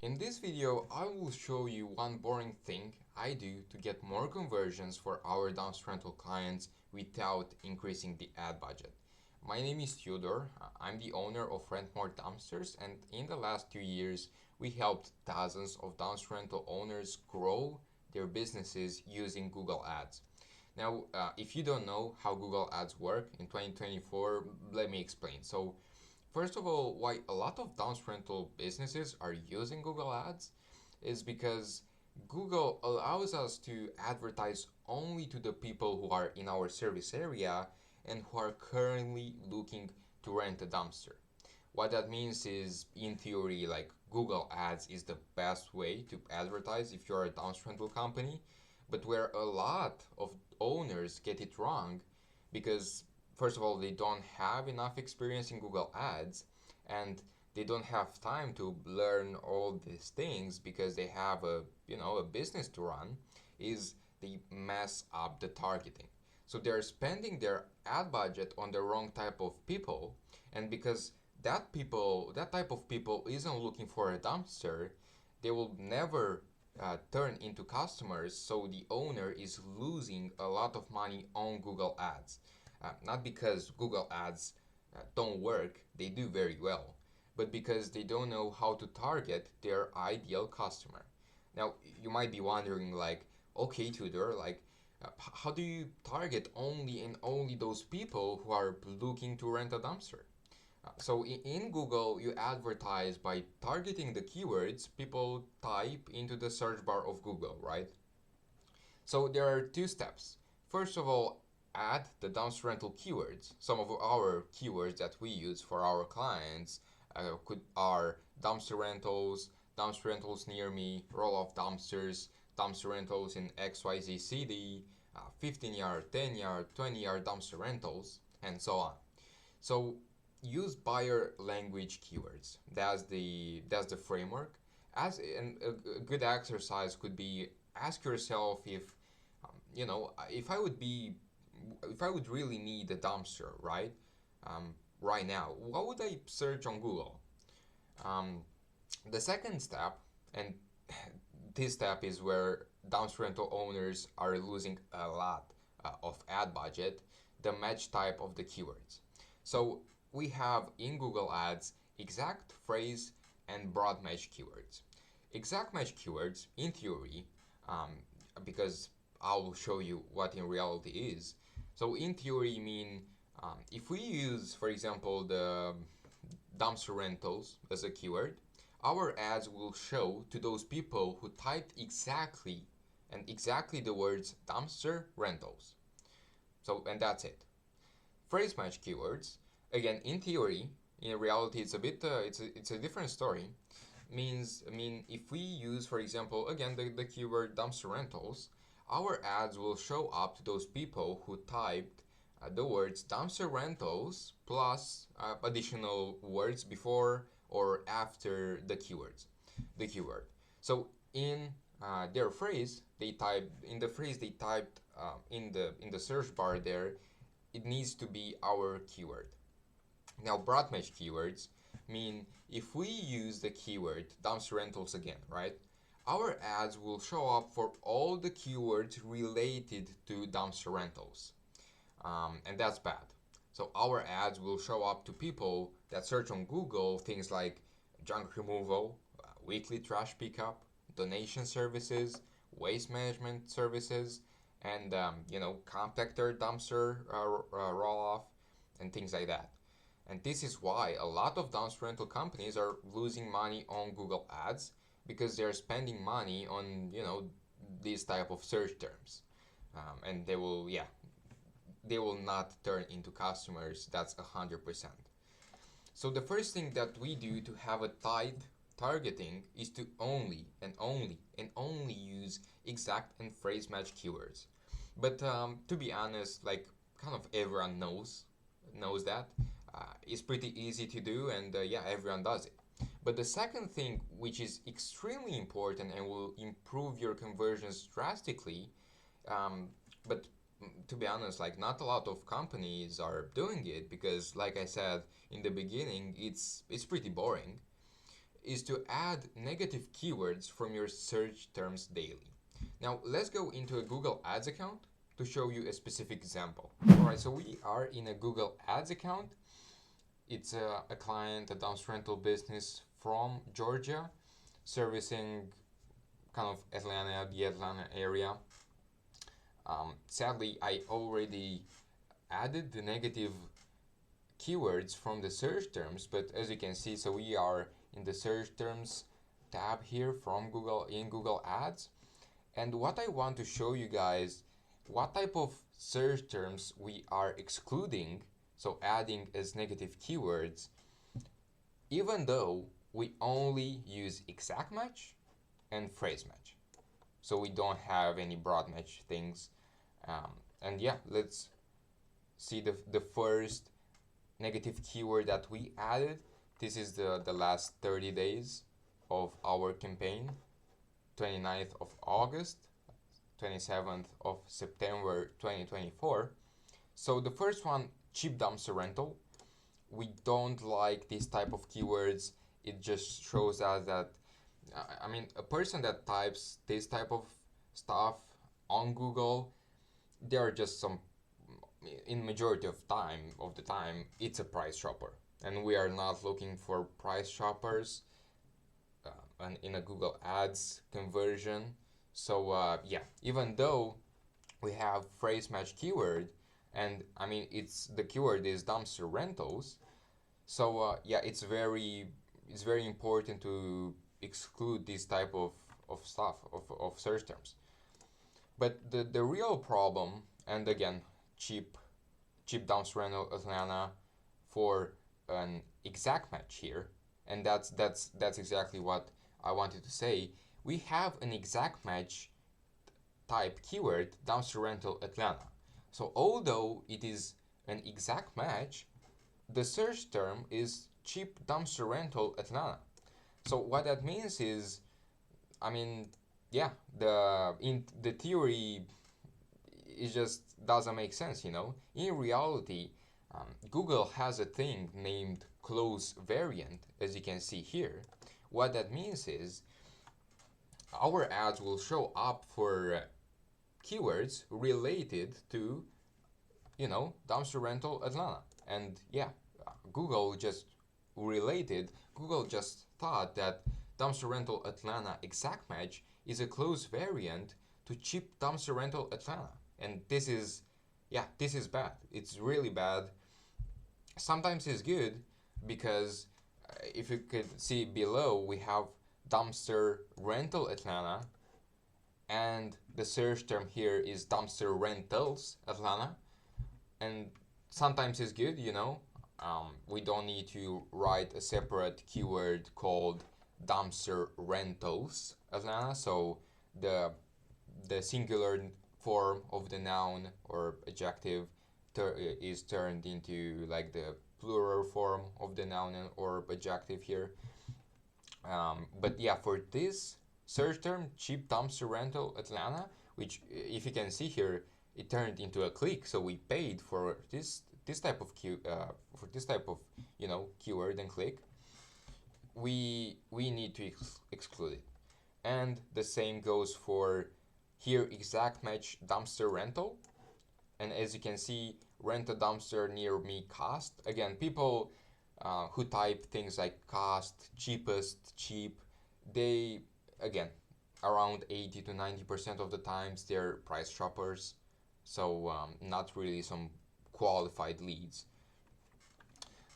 In this video, I will show you one boring thing I do to get more conversions for our dumpster rental clients without increasing the ad budget. My name is Theodore. I'm the owner of Rent More Dumpsters, and in the last 2 years, we helped thousands of dumpster rental owners grow their businesses using Google Ads. Now, if you don't know how Google Ads work in 2024, let me explain. First of all, why a lot of dumpster rental businesses are using Google Ads is because Google allows us to advertise only to the people who are in our service area and who are currently looking to rent a dumpster. What that means is, in theory, like Google Ads is the best way to advertise if you're a dumpster rental company, but where a lot of owners get it wrong because first of all, they don't have enough experience in Google Ads and they don't have time to learn all these things because they have a business to run, is they mess up the targeting. So they're spending their ad budget on the wrong type of people, and because that type of people isn't looking for a dumpster, they will never turn into customers, so the owner is losing a lot of money on Google Ads. Not because Google Ads don't work, they do very well, but because they don't know how to target their ideal customer. Now, you might be wondering, like, okay, Tudor, like, how do you target only and only those people who are looking to rent a dumpster? So in Google, you advertise by targeting the keywords people type into the search bar of Google, right? So there are two steps. First of all, add the dumpster rental keywords. Some of our keywords that we use for our clients are dumpster rentals near me, roll-off dumpsters, dumpster rentals in XYZ city, 15-yard, 10-yard, 20-yard dumpster rentals, and so on. So use buyer language keywords. That's the framework. A good exercise could be ask yourself if I would really need a dumpster, right? Right now, what would I search on Google? Um, the second step, and this step is where dumpster rental owners are losing a lot of ad budget, the match type of the keywords. So we have in Google Ads exact phrase and broad match keywords. Exact match keywords, in theory, um, because I'll show you what in reality is. So in theory, mean if we use, for example, the dumpster rentals as a keyword, our ads will show to those people who typed exactly the words dumpster rentals. So, and that's it. Phrase match keywords, again, in theory, in reality, it's a different story. If we use, for example, again, the keyword dumpster rentals, our ads will show up to those people who typed the words dumpster rentals plus additional words before or after the keyword. So in their phrase, they typed in the search bar there, it needs to be our keyword. Now, broad match keywords mean if we use the keyword dumpster rentals again, right? Our ads will show up for all the keywords related to dumpster rentals. And that's bad. So our ads will show up to people that search on Google things like junk removal, weekly trash pickup, donation services, waste management services, and compactor dumpster roll off, and things like that. And this is why a lot of dumpster rental companies are losing money on Google Ads because they're spending money on these type of search terms, and they will not turn into customers. That's 100%. So the first thing that we do to have a tight targeting is to only use exact and phrase match keywords. But to be honest, like kind of everyone knows that. It's pretty easy to do, and everyone does it. But the second thing, which is extremely important and will improve your conversions drastically, but to be honest, like not a lot of companies are doing it because, like I said in the beginning, it's pretty boring. is to add negative keywords from your search terms daily. Now let's go into a Google Ads account to show you a specific example. Alright, so we are in a Google Ads account. It's a client, a dumpster rental business from Georgia, servicing kind of the Atlanta area. Sadly, I already added the negative keywords from the search terms, but as you can see, so we are in the search terms tab here from Google in Google Ads. And what I want to show you guys, what type of search terms we are excluding, so adding as negative keywords, even though we only use exact match and phrase match. So we don't have any broad match things. And yeah, let's see the first negative keyword that we added. This is the last 30 days of our campaign, 29th of August, 27th of September 2024. So the first one, cheap dumpster rental. We don't like this type of keywords. It just shows us that, I mean, a person that types this type of stuff on Google, they are just some, in majority of the time, it's a price shopper. And we are not looking for price shoppers and in a Google Ads conversion. So yeah, even though we have phrase match keyword, and I mean the keyword is dumpster rentals. So yeah, it's very important to exclude this type of stuff of search terms. But the real problem, and again, cheap dumpster rental Atlanta for an exact match here, and that's exactly what I wanted to say. We have an exact match type keyword, dumpster rental Atlanta. So although it is an exact match, the search term is cheap dumpster rental Atlanta. So what that means is, I mean, yeah, in the theory, it just doesn't make sense, you know. In reality, Google has a thing named close variant, as you can see here. What that means is our ads will show up for keywords related to, you know, dumpster rental Atlanta. And yeah, Google just thought that dumpster rental Atlanta exact match is a close variant to cheap dumpster rental Atlanta. And this is bad. It's really bad. Sometimes it's good because if you could see below, we have dumpster rental Atlanta, and the search term here is dumpster rentals Atlanta. And sometimes it's good, you know. We don't need to write a separate keyword called dumpster rentals Atlanta. So the singular form of the noun or adjective is turned into like the plural form of the noun or adjective here. But yeah, for this search term, cheap dumpster rental Atlanta, which if you can see here, it turned into a click. So we paid for this type of you know, keyword and click. We need to exclude it. And the same goes for here, exact match dumpster rental. And as you can see, rent a dumpster near me cost. Again, people who type things like cost, cheapest, cheap, they, again, around 80 to 90% of the times they're price shoppers. So not really some qualified leads.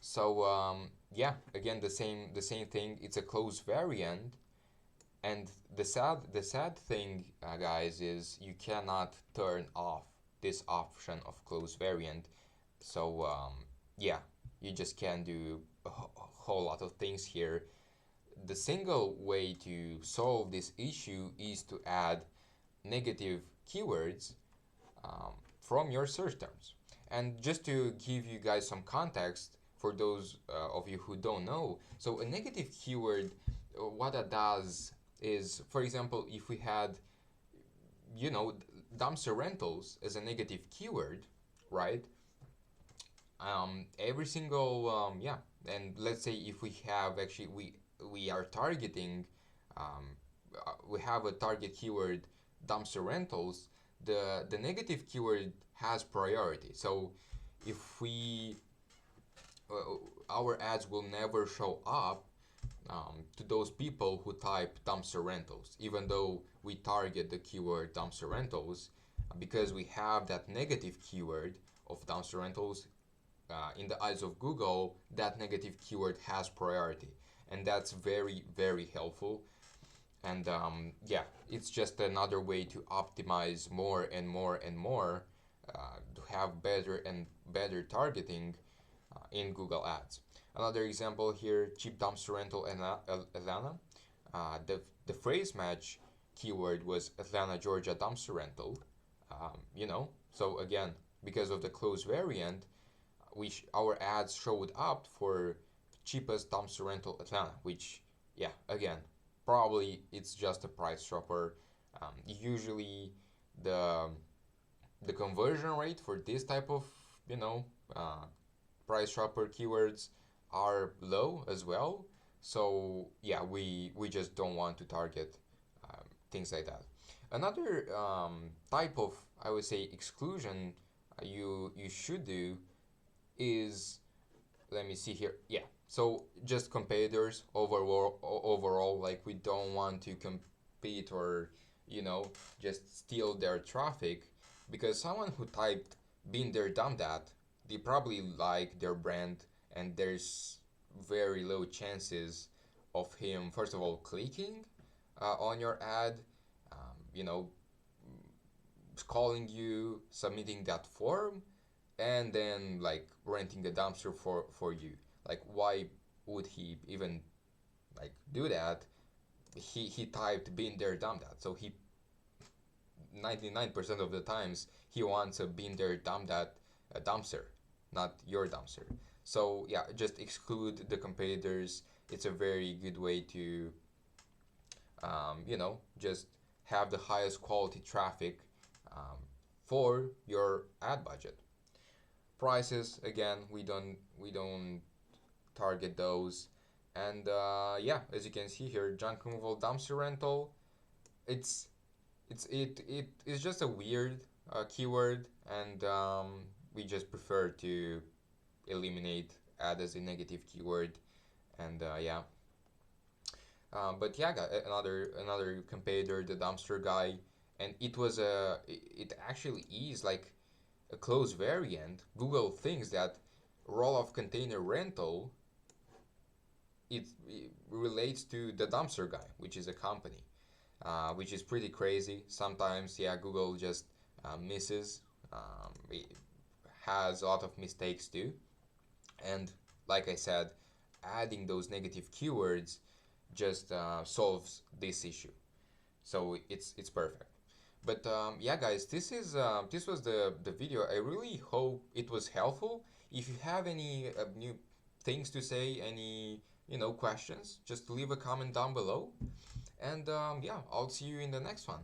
So yeah, again, the same thing. It's a close variant. And the sad thing, guys, is you cannot turn off this option of close variant. So yeah, you just can't do a whole lot of things here. The single way to solve this issue is to add negative keywords from your search terms. And just to give you guys some context for those of you who don't know, so a negative keyword, what that does is, for example, if we had, you know, dumpster rentals as a negative keyword, right? Every single yeah, and let's say if we have actually we are targeting, we have a target keyword dumpster rentals, the negative keyword has priority. So if we uh, our ads will never show up to those people who type dumpster rentals, even though we target the keyword dumpster rentals, because we have that negative keyword of dumpster rentals. In the eyes of Google, that negative keyword has priority, and that's very, very helpful. And yeah, it's just another way to optimize more and more and more to have better and better targeting in Google Ads. Another example here, cheap dumpster rental in Atlanta. The phrase match keyword was Atlanta, Georgia dumpster rental. So again, because of the close variant, our ads showed up for cheapest dumpster rental Atlanta, which, yeah, again, probably it's just a price shopper. Usually, the the conversion rate for this type of you know uh, price shopper keywords are low as well. So yeah, we just don't want to target things like that. Another type of, I would say, exclusion you should do is, let me see here. Yeah, so just competitors overall, like we don't want to compete or just steal their traffic, because someone who typed been there done that, they probably like their brand, and there's very low chances of him first of all clicking on your ad, you know calling you, submitting that form, and then like renting the dumpster for you. Like, why would he even like do that? He typed been there done that, so he 99% of the times he wants a been there done that dumpster, not your dumpster. So yeah, just exclude the competitors. It's a very good way to just have the highest quality traffic um, for your ad budget. Prices, again, we don't target those. And yeah, as you can see here, junk removal dumpster rental, it's it is just a weird keyword, and we just prefer to eliminate add as a negative keyword. And yeah, but yeah, another competitor, the dumpster guy, and it actually is like a close variant. Google thinks that roll-off container rental, it relates to the dumpster guy, which is a company, which is pretty crazy. Sometimes, yeah, Google just misses. It has a lot of mistakes too, and like I said, adding those negative keywords just solves this issue. So it's perfect. But yeah, guys, this was the video. I really hope it was helpful. If you have any new things to say, any questions, just leave a comment down below. And yeah, I'll see you in the next one.